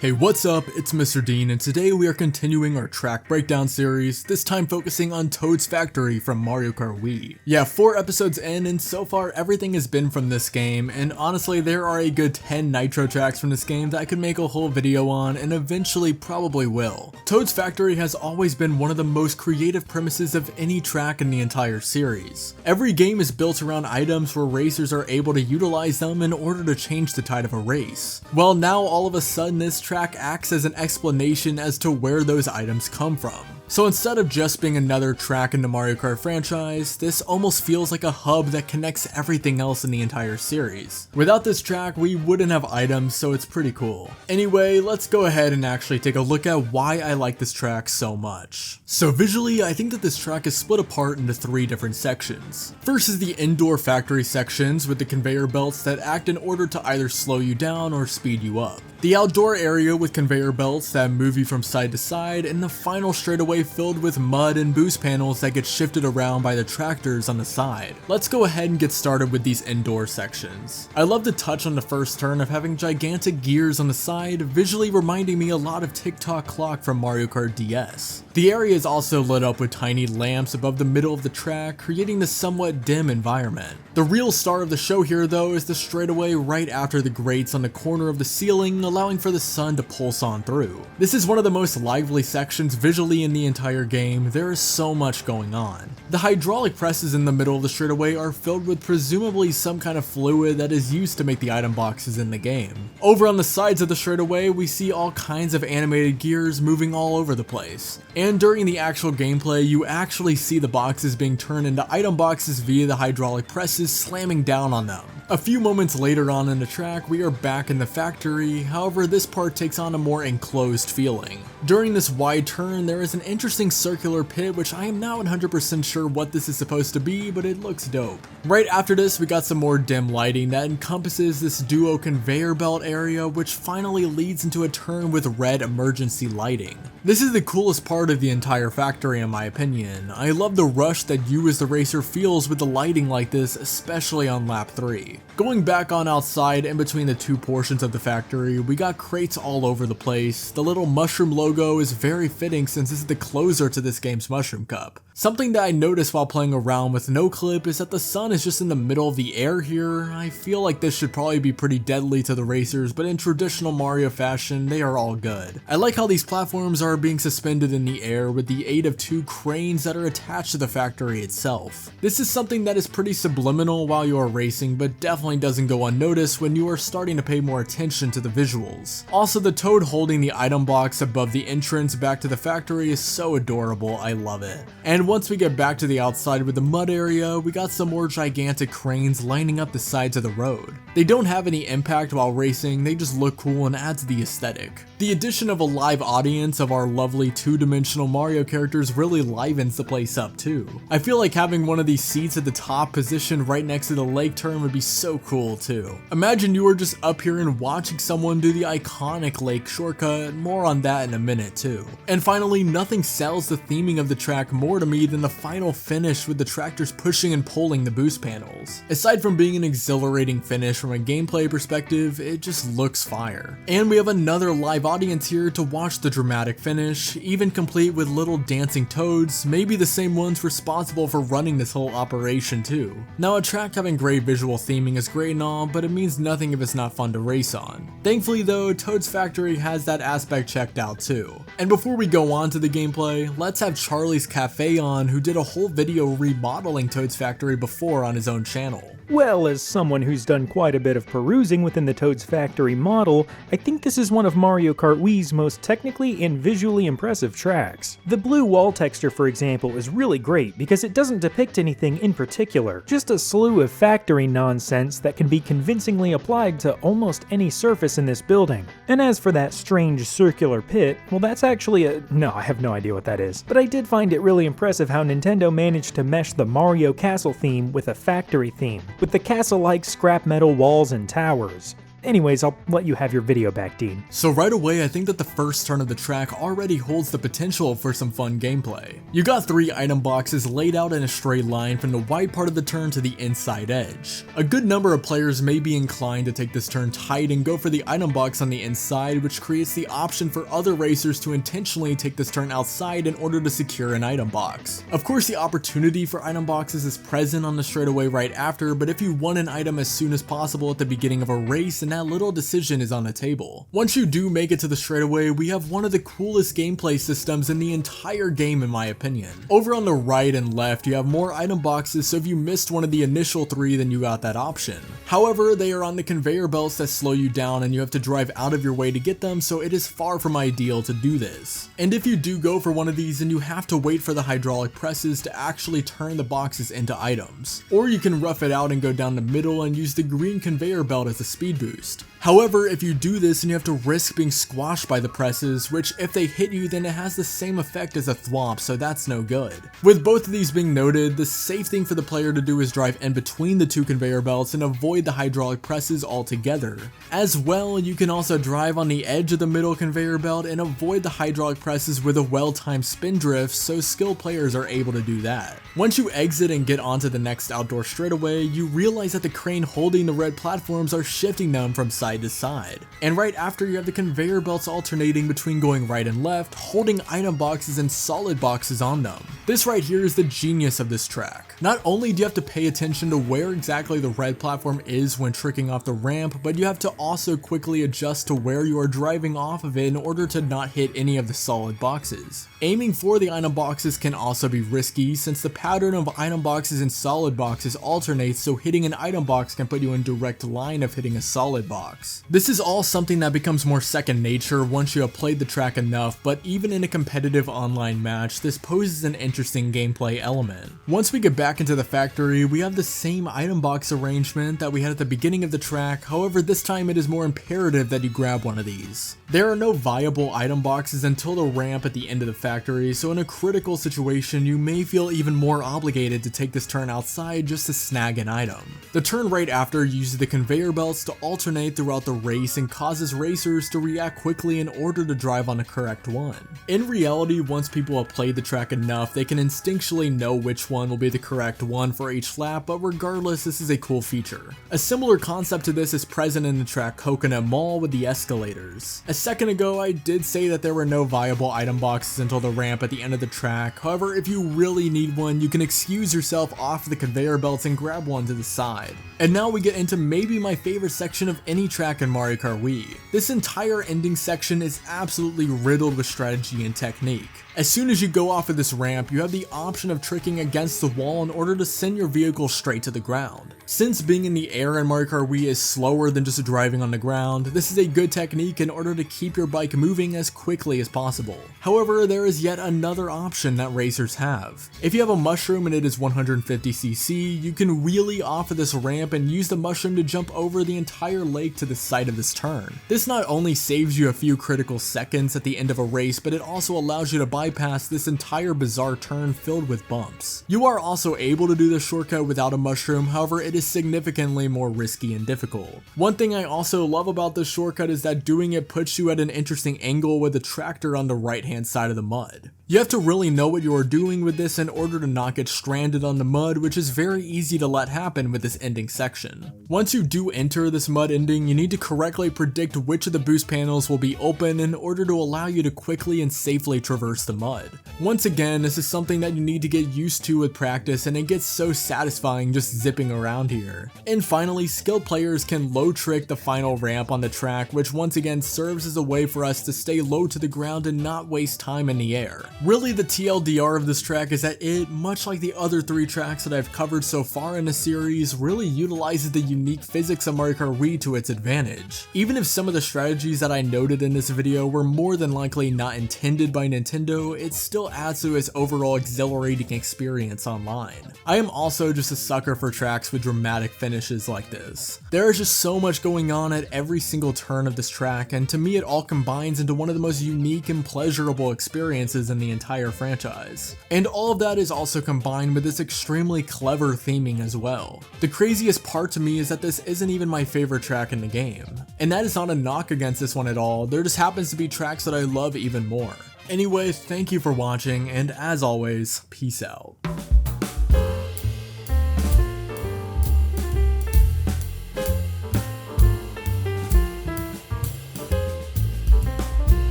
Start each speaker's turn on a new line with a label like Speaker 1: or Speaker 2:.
Speaker 1: Hey, what's up? It's Mr. Dean, and today we are continuing our track breakdown series, this time focusing on Toad's Factory from Mario Kart Wii. Yeah, 4 episodes in, and so far everything has been from this game, and honestly there are a good 10 Nitro tracks from this game that I could make a whole video on, and eventually probably will. Toad's Factory has always been one of the most creative premises of any track in the entire series. Every game is built around items where racers are able to utilize them in order to change the tide of a race. Well, now all of a sudden this track acts as an explanation as to where those items come from. So instead of just being another track in the Mario Kart franchise, this almost feels like a hub that connects everything else in the entire series. Without this track, we wouldn't have items, so it's pretty cool. Anyway, let's go ahead and actually take a look at why I like this track so much. So visually, I think that this track is split apart into 3 different sections. First is the indoor factory sections with the conveyor belts that act in order to either slow you down or speed you up. The outdoor area with conveyor belts that move you from side to side, and the final straightaway filled with mud and boost panels that get shifted around by the tractors on the side. Let's go ahead and get started with these indoor sections. I love the touch on the first turn of having gigantic gears on the side, visually reminding me a lot of Tick-Tock Clock from Mario Kart DS. The area is also lit up with tiny lamps above the middle of the track, creating this somewhat dim environment. The real star of the show here though is the straightaway right after the grates on the corner of the ceiling, allowing for the sun to pulse on through. This is one of the most lively sections visually in the entire game. There is so much going on. The hydraulic presses in the middle of the straightaway are filled with presumably some kind of fluid that is used to make the item boxes in the game. Over on the sides of the straightaway, we see all kinds of animated gears moving all over the place. And during the actual gameplay, you actually see the boxes being turned into item boxes via the hydraulic presses slamming down on them. A few moments later on in the track, we are back in the factory, however this part takes on a more enclosed feeling. During this wide turn, there is an interesting circular pit which I am not 100% sure what this is supposed to be, but it looks dope. Right after this, we got some more dim lighting that encompasses this duo conveyor belt area, which finally leads into a turn with red emergency lighting. This is the coolest part of the entire factory in my opinion. I love the rush that you as the racer feels with the lighting like this, especially on lap 3. Going back on outside in between the 2 portions of the factory, we got crates all over the place. The little mushroom logo is very fitting since this is the closer to this game's Mushroom Cup. Something that I noticed while playing around with no clip is that the sun is just in the middle of the air here. I feel like this should probably be pretty deadly to the racers, but in traditional Mario fashion, they are all good. I like how these platforms are being suspended in the air with the aid of 2 cranes that are attached to the factory itself. This is something that is pretty subliminal while you are racing, but definitely doesn't go unnoticed when you are starting to pay more attention to the visuals. Also, the Toad holding the item box above the entrance back to the factory is so adorable, I love it. And once we get back to the outside with the mud area, we got some more gigantic cranes lining up the sides of the road. They don't have any impact while racing, they just look cool and add to the aesthetic. The addition of a live audience of our lovely 2-dimensional Mario characters really livens the place up too. I feel like having one of these seats at the top positioned right next to the lake turn would be so cool too. Imagine you were just up here and watching someone do the iconic lake shortcut, more on that in a minute too. And finally, nothing sells the theming of the track more to me than the final finish with the tractors pushing and pulling the boost panels. Aside from being an exhilarating finish from a gameplay perspective, it just looks fire. And we have another live audience here to watch the dramatic finish, even complete with little dancing toads, maybe the same ones responsible for running this whole operation too. Now, a track having great visual theming is great and all, but it means nothing if it's not fun to race on. Thankfully though, Toad's Factory has that aspect checked out too. And before we go on to the gameplay, let's have Charlie's Café on, who did a whole video remodeling Toad's Factory before on his own channel.
Speaker 2: Well, as someone who's done quite a bit of perusing within the Toad's Factory model, I think this is one of Mario Kart Wii's most technically and visually impressive tracks. The blue wall texture, for example, is really great because it doesn't depict anything in particular, just a slew of factory nonsense that can be convincingly applied to almost any surface in this building. And as for that strange circular pit, well, that's actually no, I have no idea what that is. But I did find it really impressive how Nintendo managed to mesh the Mario Castle theme with a factory theme, with the castle-like scrap metal walls and towers. Anyways, I'll let you have your video back, Dean.
Speaker 1: So right away, I think that the first turn of the track already holds the potential for some fun gameplay. You got 3 item boxes laid out in a straight line from the white part of the turn to the inside edge. A good number of players may be inclined to take this turn tight and go for the item box on the inside, which creates the option for other racers to intentionally take this turn outside in order to secure an item box. Of course, the opportunity for item boxes is present on the straightaway right after, but if you want an item as soon as possible at the beginning of a race, then that little decision is on the table. Once you do make it to the straightaway, we have one of the coolest gameplay systems in the entire game in my opinion. Over on the right and left, you have more item boxes, so if you missed one of the initial 3, then you got that option. However, they are on the conveyor belts that slow you down and you have to drive out of your way to get them, so it is far from ideal to do this. And if you do go for one of these, then you have to wait for the hydraulic presses to actually turn the boxes into items. Or you can rough it out and go down the middle and use the green conveyor belt as a speed boost. However, if you do this, then you have to risk being squashed by the presses, which if they hit you, then it has the same effect as a thwomp, so that's no good. With both of these being noted, the safe thing for the player to do is drive in between the 2 conveyor belts and avoid the hydraulic presses altogether. As well, you can also drive on the edge of the middle conveyor belt and avoid the hydraulic presses with a well-timed spin drift, so skilled players are able to do that. Once you exit and get onto the next outdoor straightaway, you realize that the crane holding the red platforms are shifting them from side to side. And right after, you have the conveyor belts alternating between going right and left, holding item boxes and solid boxes on them. This right here is the genius of this track. Not only do you have to pay attention to where exactly the red platform is when tricking off the ramp, but you have to also quickly adjust to where you are driving off of it in order to not hit any of the solid boxes. Aiming for the item boxes can also be risky since the pattern of item boxes and solid boxes alternates, so hitting an item box can put you in direct line of hitting a solid box. This is all something that becomes more second nature once you have played the track enough, but even in a competitive online match, this poses an interesting gameplay element. Once we get back into the factory, we have the same item box arrangement that we had at the beginning of the track, however this time it is more imperative that you grab one of these. There are no viable item boxes until the ramp at the end of the factory, so in a critical situation you may feel even more obligated to take this turn outside just to snag an item. The turn right after uses the conveyor belts to alternate throughout the race and causes racers to react quickly in order to drive on the correct one. In reality, once people have played the track enough, they can instinctually know which one will be the correct one for each lap, but regardless, this is a cool feature. A similar concept to this is present in the track Coconut Mall with the escalators. A second ago, I did say that there were no viable item boxes until the ramp at the end of the track, however, if you really need one, you can excuse yourself off the conveyor belts and grab one to the side. And now we get into maybe my favorite section of any track in Mario Kart Wii. This entire ending section is absolutely riddled with strategy and technique. As soon as you go off of this ramp, you have the option of tricking against the wall in order to send your vehicle straight to the ground. Since being in the air in Mario Kart Wii is slower than just driving on the ground, this is a good technique in order to keep your bike moving as quickly as possible. However, there is yet another option that racers have. If you have a mushroom and it is 150cc, you can wheelie off of this ramp and use the mushroom to jump over the entire lake to the side of this turn. This not only saves you a few critical seconds at the end of a race, but it also allows you to bypass this entire bizarre turn filled with bumps. You are also able to do this shortcut without a mushroom, however it is significantly more risky and difficult. One thing I also love about this shortcut is that doing it puts you at an interesting angle with the tractor on the right hand side of the mud. You have to really know what you are doing with this in order to not get stranded on the mud, which is very easy to let happen with this ending section. Once you do enter this mud ending, you need to correctly predict which of the boost panels will be open in order to allow you to quickly and safely traverse the mud. Once again, this is something that you need to get used to with practice, and it gets so satisfying just zipping around here. And finally, skilled players can low trick the final ramp on the track, which once again serves as a way for us to stay low to the ground and not waste time in the air. Really, the TLDR of this track is that it, much like the other 3 tracks that I've covered so far in the series, really utilizes the unique physics of Mario Kart Wii to its advantage. Even if some of the strategies that I noted in this video were more than likely not intended by Nintendo, it still adds to its overall exhilarating experience online. I am also just a sucker for tracks with dramatic finishes like this. There is just so much going on at every single turn of this track, and to me it all combines into one of the most unique and pleasurable experiences in the the entire franchise. And all of that is also combined with this extremely clever theming as well. The craziest part to me is that this isn't even my favorite track in the game. And that is not a knock against this one at all, there just happens to be tracks that I love even more. Anyway, thank you for watching, and as always, peace out.